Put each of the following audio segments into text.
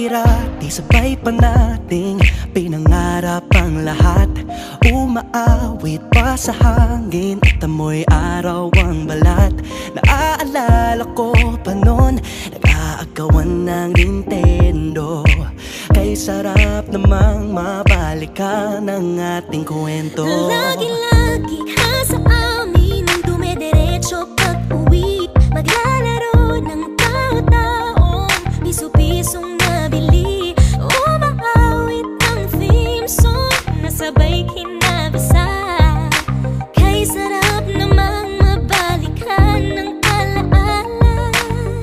Dati-rati sabay pa nating pinangarap ang lahat. Umaawit pa sa hangin at amoy araw ang balat. Naaalala ko pa noon, nag-aagawan ng Nintendo. Kay sarap namang mabalikan ang ating kwento. Lagi-lagi ka sa amin ang dumediretso pag-uwi. Maglalaro ng tao-taong piso-pisong nabili. Umaawit ang theme song na sabay kinabasa. Kay sarap namang mabalikan ng alaala.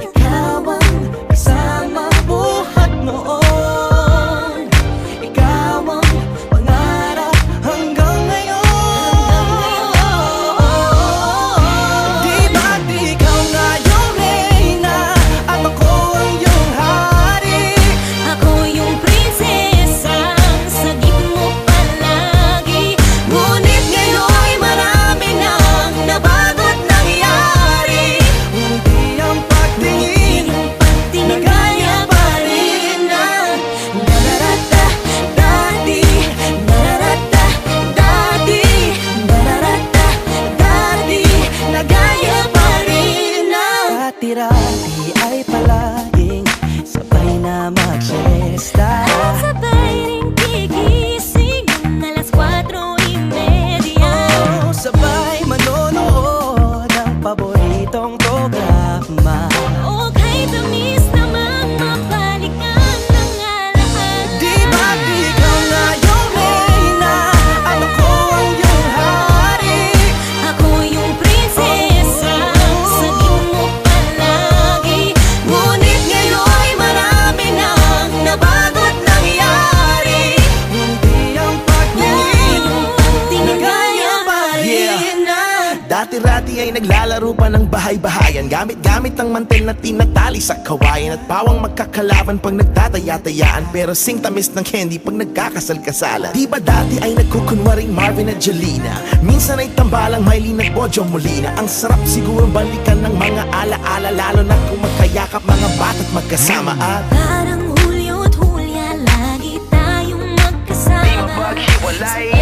Ikaw ang kasama buhat noon. Ikaw ang pangarap hanggang ngayon. Di ba't ikaw nga yung reyna at ako ang iyong hari? Ako yung prinsesang sagip mo palagi. Ngunit ngayon'y marami nang nabago't nangyari. Hindi ang pagtingin na gaya pa rin ng nararata dati. Nararata dati. Nararata dati. Na gaya pa rin ng dati-rati ay palaging sabay na mag-siesta. At sabay ring gigising ng alas 4:30. Oh, sabay manonood ng paboritong programa. O kay tamis namang mabalikan ng alaala. Di ba't ikaw nga yung reyna at ako ang iyong hari? Ako yung prinsesa, sagip mo palagi. Ngunit ngayon'y marami nang nabago't nangyari. Hindi ang pagtingin na gaya pa rin ng Dati-rati ay naglalaro pa ng bahay-bahayan, gamit-gamit ang mantel na tinatali sa kawayan. At pawang magkakalaban pag nagtataya-tayaan, pero sing tamis ng candy pag nagkakasal-kasalan. Di ba dati ay nagkukunwaring Marvin at Jelena? Minsan ay tambalang Mylene at Bojo Molina. Ang sarap siguro balikan ng mga ala-ala, lalo na kung magkayakap mga bata't magkasama. At Parang Hulyo at Hulya, lagi tayong magkasama. maghiwalay.